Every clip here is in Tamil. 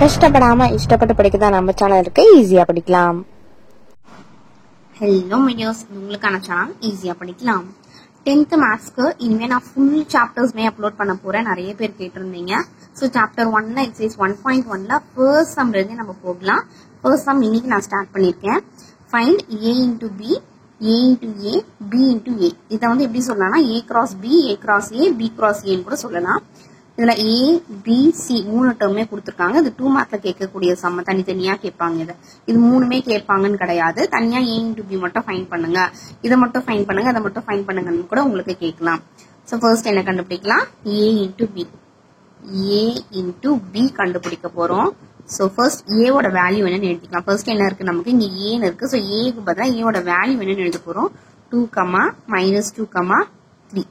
கஷ்டப்படாம இஷ்டப்பட்டு படிக்கதான் நம்ம சேனல் இருக்கு, ஈஸியா படிக்கலாம். ஹலோ வீடியோஸ், உங்களுக்கான சேனல் ஈஸியா படிக்கலாம். 10th மேத்ஸ்க்கு இனிமே நான் ஃபுல் சாப்டர்ஸ்மே அப்லோட் பண்ண போறேன். நிறைய பேர் கேட்டிருந்தீங்க. ஸோ சாப்டர் 1ல எக்ஸசைஸ் 1.1ல ஃபர்ஸ்ட் சம்ல இருந்து நம்ம போகலாம். ஃபர்ஸ்ட் சம் இன்னைக்கு நான் ஸ்டார்ட் பண்ணிருக்கேன். Find a into b, a into a, b into a. இதை வந்து எப்படி சொல்லலாம்னா a cross b, a cross a, b cross a கூட சொல்லலாம். இதுல a, b, c மூணு டேர்மே கொடுத்துருக்காங்க. இது 2 மார்க்ல கேட்கக்கூடிய சம்ம தனித்தனியா கேட்பாங்க. இது மூணுமே கேட்பாங்கன்னு கிடையாது. தனியா a into b மட்டும் ஃபைண்ட் பண்ணுங்க, இதை மட்டும் ஃபைண்ட் பண்ணுங்க, அதை மட்டும் ஃபைண்ட் பண்ணுங்கன்னு கூட உங்களுக்கு கேட்கலாம். ஸோ ஃபர்ஸ்ட் என்ன கண்டுபிடிக்கலாம்? a into b. a into b கண்டுபிடிக்க போறோம். ஸோ ஃபர்ஸ்ட் a ஓட வேல்யூ என்னன்னு எழுதிக்கலாம். ஃபர்ஸ்ட் என்ன இருக்கு, நமக்கு இங்க a இருக்கு. ஸோ a-க்கு பதிலாக a ஓட வேல்யூ என்னன்னு எழுத போறோம். 2, -2, 3.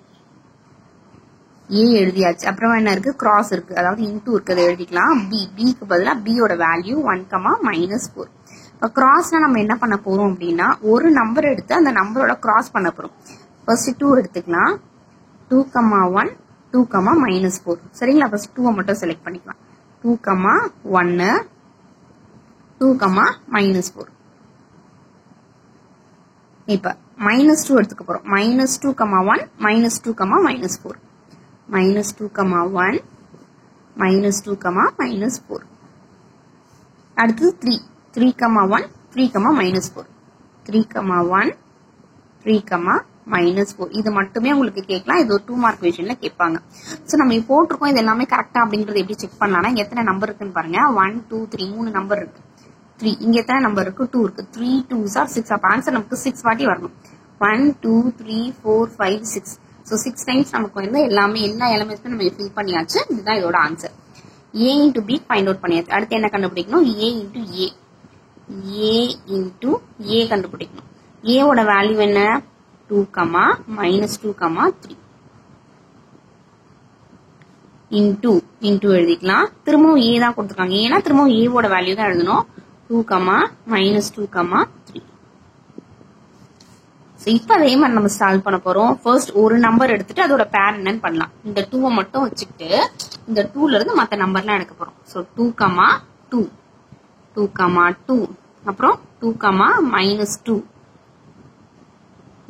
a எழுதியாச்சு. அப்புறமா என்ன இருக்கு, கிராஸ் இருக்கு, அதாவது இன்டூ இருக்கு, அதை எழுதிக்கலாம். b-க்கு பதிலா b ஓட வேல்யூ 1, -4. இப்போ கிராஸ்ல நம்ம என்ன பண்ண போறோம் அப்படின்னா, ஒரு நம்பர் எடுத்து அந்த நம்பரோட கிராஸ் பண்ண போறோம். ஃபர்ஸ்ட் 2 எடுத்துக்கலாம். 2, 1, 2, -4. சரிங்களா? ஃபர்ஸ்ட் 2 மட்டும் செலக்ட் பண்ணிக்கலாம். 2, 1, 2, -4. இப்ப -2 எடுத்துக்க போறோம். -2, 1, -2, -4. -2, 1, -2, -4. அடுத்தது 3, 3, 1, 3, -4. 3, 1, 3, -4. இது மட்டுமே உங்களுக்கு கேட்கலாம். இது ஒரு 2 மார்க் கொஸ்டின்ல கேட்பாங்க. சோ நம்ம போட்டிருக்கோம், இது எல்லாமே கரெக்டா அப்படிங்கறது எப்படி செக் பண்ணலாம்னா, இங்க எத்தனை நம்பர் இருக்குன்னு பாருங்க. 1, 2, 3 மூணு நம்பர் இருக்கு. 3 இங்க எத்தனை நம்பர் இருக்கு? 2 இருக்கு. 3 2s are 6. அப்ப ஆன்சர் நமக்கு 6 வாட்டி வரணும். 1 2 3 4 5 6. ஸோ 6 டைம்ஸ் நமக்கு வந்து எல்லா எலிமெண்ட்ஸும் நம்ம ஃபில் பண்ணியாச்சு. இதுதான் இதோட answer. a into b find out பண்ணியாச்சு. அடுத்து என்ன கண்டுபிடிக்கணும்? a into a. a into a கண்டுபிடிக்கணும். a ஓட வேல்யூ என்ன? 2, -2, 3. into எழுதிக்கலாம். திரும்பவும் a தான் கொடுத்துருக்காங்க. ஏன்னா திரும்பவும் a ஓட வேல்யூ தான் எழுதணும். 2, -2, 3. இப்ப அதே மாதிரி நம்ம சால்வ் பண்ண போறோம். ஃபர்ஸ்ட் ஒரு நம்பர் எடுத்துட்டு அதோட பேர் என்னன்னு பண்ணலாம். இந்த 2 மட்டும் வச்சுக்கிட்டு இந்த 2ல இருந்து மத்த நம்பர்லாம் எடுக்க போறோம். சோ 2, 2, 2, 2, அப்புறம் 2, -2,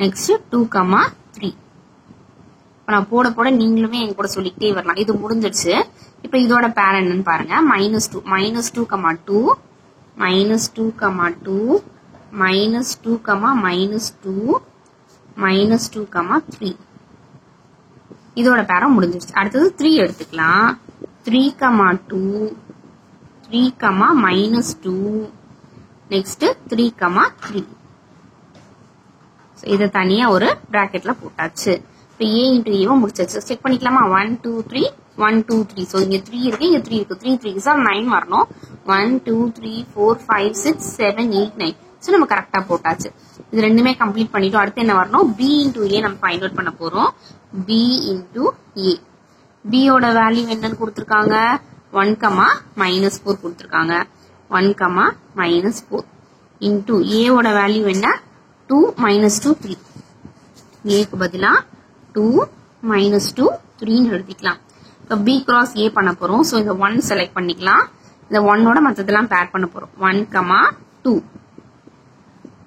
நெக்ஸ்ட் 2, 3. நான் போட போட நீங்களுமே என் கூட சொல்லிக்கிட்டே வரலாம். இது முடிஞ்சிடுச்சு. இப்ப இதோட பேர் என்னன்னு பாருங்க. -2, -2, 2, -2, -2, -2, -2, -2, 3. இதோட பேரம் முடிஞ்சிருச்சு. அடுத்தது 3 எடுத்துக்கலாம். 3, 2, 3, -2, நெக்ஸ்ட் 3, 3. இதை தனியா ஒரு பிராக்கெட்ல போட்டாச்சு. இப்ப a into a முடிச்சாச்சு. செக் பண்ணிக்கலாமா? 1 2 3 1 2 3. சோ இங்க 3 இருக்கு, இங்க 3 இருக்கு. 3 3 is 9 வரணும். 1 2 3 4 5 6 7 8 9. சோ நம்ம கரெக்டா போட்டாச்சு. இது ரெண்டுமே கம்ப்ளீட் பண்ணிட்டோம். அடுத்து என்ன வரணும்? b into a நம்ம ஃபைண்ட் அவுட் பண்ண போறோம். b into a. b ஓட வேல்யூ என்னன்னு கொடுத்திருக்காங்க? 1, -4 கொடுத்திருக்காங்க. 1, -4 into a ஓட வேல்யூ என்ன? 2, -2, 3. a க்கு பதிலா 2, -2, 3 எழுதிக்கலாம். இப்ப b cross a பண்ண போறோம். சோ இந்த 1 செலக்ட் பண்ணிக்கலாம். இந்த 1 ஓட மத்ததெல்லாம் பேர் பண்ண போறோம். 1, 2,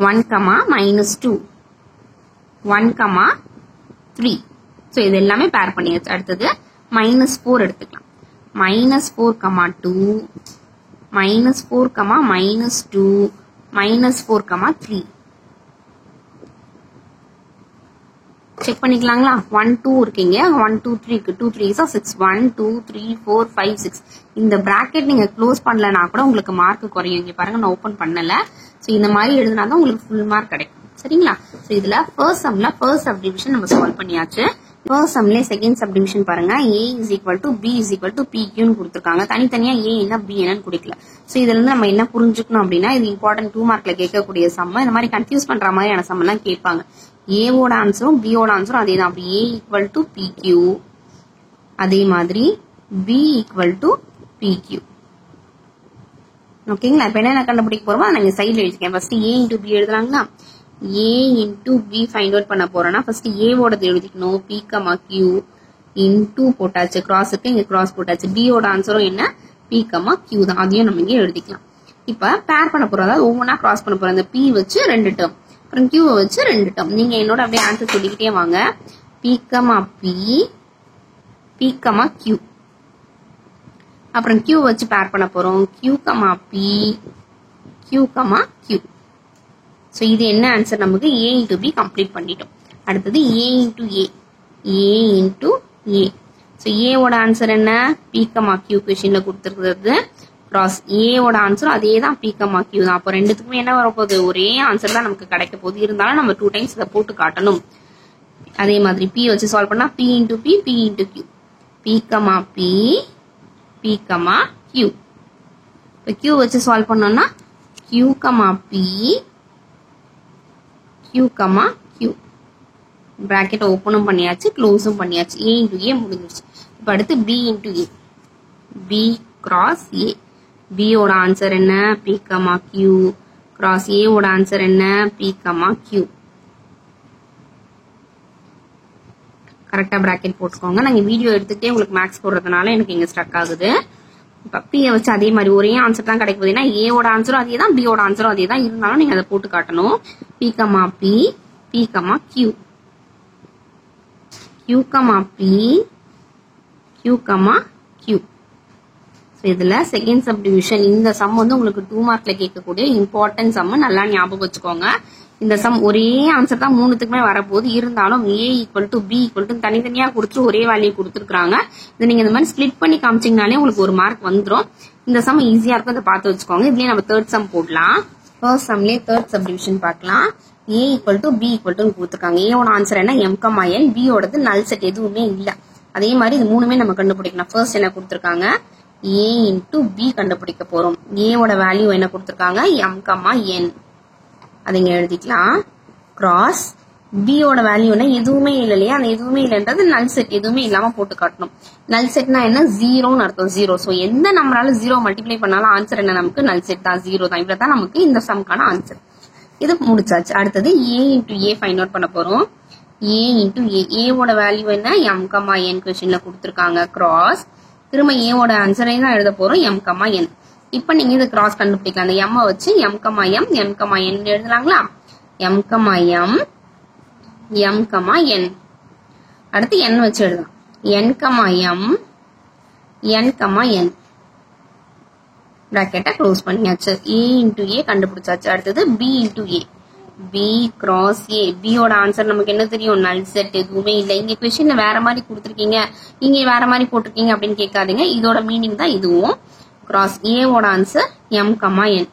1, -2, 1, 3. சோ இது எல்லாமே பேர் பண்ணியாச்சு. அடுத்தது -4 எடுத்துக்கலாம். -4, 2, -4, -2, -4, 3. செக் பண்ணிக்கலாங்களா? 1 2 இருக்கீங்க. 1 2 3 இருக்கு. 2 3 is 6. 1 2 3 4 5 6. இந்த பிராக்கெட் நீங்க க்ளோஸ் பண்ணலனா கூட உங்களுக்கு மார்க் குறையும். இங்க பாருங்க, நான் ஓபன் பண்ணல. சோ இந்த மாதிரி எழுதுனா தான் உங்களுக்கு ஃபுல் மார்க் கிடைக்கும். சரிங்களா? சோ இதுல ஃபர்ஸ்ட் சம்ல ஃபர்ஸ்ட் சப்டிவிஷன் நம்ம சால்வ் பண்ணியாச்சு. ஃபர்ஸ்ட் சம்ல செகண்ட் சப்டிவிஷன் பாருங்க. a = b = pq ன்னு கொடுத்திருக்காங்க. தனித்தனியா a என்ன b என்னன்னு கொடுக்கல. சோ இதுல இருந்து நம்ம என்ன புரிஞ்சுக்கணும் அப்படின்னா, இது இம்பார்ட்டன்ட் 2 மார்க்ல கேட்கக்கூடிய சம். இந்த மாதிரி கன்ஃபியூஸ் பண்ற மாதிரியான சம் எல்லாம் கேட்பாங்க. a ஓட ஆன்சரும் b ஓட ஆன்சரும் அதே தான். அப்படி a = pq, அதே மாதிரி b = pq. ஓகேங்களா? இப்ப என்ன கண்டுபிடிக்க போறோமோ அதை நான் சைடுல எழுதிக்கேன். ஃபர்ஸ்ட் a into b எழுதுறாங்களா? a into b find out பண்ண போறோம்னா ஃபர்ஸ்ட் a ஓடது எழுதிக்கணும். p, q into போட்டாச்சு. கிராஸ்க்கு இங்க கிராஸ் போட்டாச்சு. b ஓட ஆன்சரும் என்ன? P, Q தான். அதையும் நம்ம இங்கே எழுதிக்கலாம். இப்ப பேர் பண்ண போறோம், அதாவது ஒவ்வொன்றா கிராஸ் பண்ண போறோம். இந்த P வச்சு 2 டேர்ம், அப்புறம் Q வச்சு 2 டேர்ம். நீங்க என்னோட அப்படியே ஆன்சர் சொல்லிக்கிட்டே வாங்க. P, P, Q. அப்புறம் Q வச்சு பேர் பண்ண போறோம். Q, P, Q, Q. So இது என்ன ஆன்சர், நமக்கு A into B கம்ப்ளீட் பண்ணிட்டோம். அடுத்தது A into A. A into A. So A ஓட ஆன்சர் என்ன, P, Q கொஸ்டின்ல கொடுத்துருக்கிறது. கிராஸ் A ஓட ஆன்சர் அதே தான், P, Q தான். அப்போ ரெண்டுத்துக்குமே என்ன வரப்போகுது, ஒரே ஆன்சர் தான் நமக்கு கிடைக்க போகுது. இருந்தாலும் நம்ம 2 டைம்ஸ் இதை போட்டு காட்டணும். அதே மாதிரி P வச்சு சால்வ் பண்ணா P into P, P into Q. P, P, Q. இப்போ Q வச்சு சால்வ் பண்ணோம்னா Q, P, Q, Q. Bracket ஓப்பனும் பண்ணியாச்சு, க்ளோஸும் பண்ணியாச்சு. A into A முடிஞ்சிருச்சு. இப்போ அடுத்து B into A. B cross A. B ஓட ஆன்சர் என்ன, P, Q. cross A ஓட ஆன்சர் என்ன, P, Q. கரெக்டா பிராக்கெட் போட்டுக்கோங்க. நாங்க வீடியோ எடுத்துட்டே உங்களுக்கு மேக்ஸ் போடுறதுனால எனக்கு இங்க ஸ்ட்ரக் ஆகுது. இப்ப P வச்சு அதே மாதிரி ஒரே ஆன்சர் தான் கிடைக்க போகுது. ஏன்னா A ஓட ஆன்சரும் அதே தான், B ஓட ஆன்சரும் அதே தான். இருந்தாலும் நீங்க அதை போட்டு காட்டணும். P, P, Q. Q, P, Q, Q. இதுல செகண்ட் சப்டிவிஷன் இந்த சம் வந்து உங்களுக்கு 2 மார்க்ல கேட்கக்கூடிய இம்பார்ட்டன்ட் சம். நல்லா ஞாபகம் வச்சுக்கோங்க. இந்த சம் ஒரே ஆன்சர் தான் மூணுத்துக்குமே வரப்போகுது. இருந்தாலும் A equal to B equal to தனித்தனியா கொடுத்துட்டு ஒரே வேல்யூ கொடுத்துருக்காங்க. இதை நீங்க இந்த மாதிரி ஸ்பிளிட் பண்ணி காமிச்சிங்கனாலே உங்களுக்கு 1 மார்க் வந்துடும். இந்த சம் ஈஸியா இருக்கும், அதை பார்த்து வச்சுக்கோங்க. இதுலயே நம்ம தேர்ட் சம் போடலாம். ஃபர்ஸ்ட் சம்லயே தேர்ட் சப்டிவிஷன் பார்க்கலாம். A equal to B equal to கொடுத்துருக்காங்க. A ஓட ஆன்சர் என்ன, M, N. B ஓடது நல் செட் எதுவுமே இல்ல. அதே மாதிரி இது மூணுமே நம்ம கண்டுபிடிக்கலாம். ஃபர்ஸ்ட் என்ன கொடுத்துருக்காங்க, A into B கண்டுபிடிக்க போறோம். A ஓட வேல்யூ என்ன கொடுத்துருக்காங்க, M, N. அதை இங்க எழுதிக்கலாம். கிராஸ் B ஓட வேல்யூ என்ன, எதுவுமே இல்லை இல்லையா, அந்த எதுவுமே இல்லைன்றது நல் செட், எதுவுமே இல்லாம போட்டு காட்டணும். நல் செட்னா என்ன, 0ன்னு அர்த்தம். 0. ஸோ எந்த நம்பரால 0 மல்டிப்ளை பண்ணாலும் ஆன்சர் என்ன, நமக்கு நல் செட் தான், 0 தான். இவ்வளவுதான் நமக்கு இந்த சம்கான ஆன்சர். இது முடிச்சாச்சு. அடுத்தது A into A find out பண்ண போறோம். A into A. A ஓட வேல்யூ என்ன, M, N கொஸ்டின்ல கொடுத்துருக்காங்க. கிராஸ் திரும்ப A ஓட ஆன்சரை தான் எழுத போறோம், M, N. இப்ப நீங்க இது கிராஸ் கண்டுபிடிக்கலாம். அந்த M வச்சு M, N எழுதலாங்களா. M, N. அடுத்து N வச்சு எழுதலாம். N, பிராக்கெட்டை க்ளோஸ் பண்ணியாச்சு. A into A கண்டுபிடிச்சாச்சு. அடுத்தது B into A. B cross A. B ஓட ஆன்சர் நமக்கு என்ன தெரியும், நல் செட் எதுவுமே இல்லை. இங்க கொஸ்டின்ல வேற மாதிரி கொடுத்துருக்கீங்க, இங்க வேற மாதிரி போட்டிருக்கீங்க அப்படின்னு கேட்காதீங்க. இதோட மீனிங் தான் இதுவும். கிராஸ் A ஓட ஆன்சர் M, N.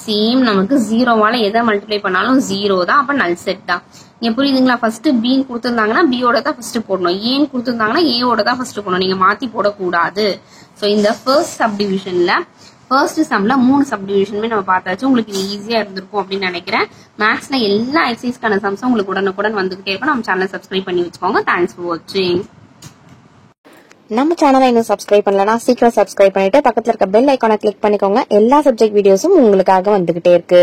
சேம் நமக்கு 0வால எதை மல்டிப்ளை பண்ணாலும் 0 தான், அப்ப நல் செட் தான். இங்க புரியுதுங்களா. ஃபர்ஸ்ட் B கொடுத்திருந்தாங்கன்னா B ஓட தான் ஃபர்ஸ்ட் போடணும், A கொடுத்திருந்தாங்கன்னா A ஓட தான் ஃபர்ஸ்ட் போடணும். நீங்க மாத்தி போடக்கூடாது. ஸோ இந்த ஃபர்ஸ்ட் சப்டிவிஷன்ல ஃபர்ஸ்ட் சம்ல 3 சப்டிவிஷனுமே நம்ம பார்த்தாச்சு. உங்களுக்கு இது ஈஸியா இருந்திருக்கும் அப்படின்னு நினைக்கிறேன். மேக்ஸ்ல எல்லா எக்ஸசைஸ்க்கான சம்ஸும் உங்களுக்கு உடனுக்குடன் வந்துகிட்டே இருக்கும். நம்ம சேனலை சப்ஸ்கிரைப் பண்ணி வச்சுக்கோங்க. தேங்க்ஸ் ஃபார் வாட்சிங். நம்ம சேனலை இன்னும் சப்ஸ்கிரைப் பண்ணலனா சீக்கிரம் சப்ஸ்கிரைப் பண்ணிட்டு பக்கத்துல இருக்க பெல் ஐகானை கிளிக் பண்ணிக்கோங்க. எல்லா சப்ஜெக்ட் வீடியோஸும் உங்களுக்காக வந்துகிட்டே இருக்கு.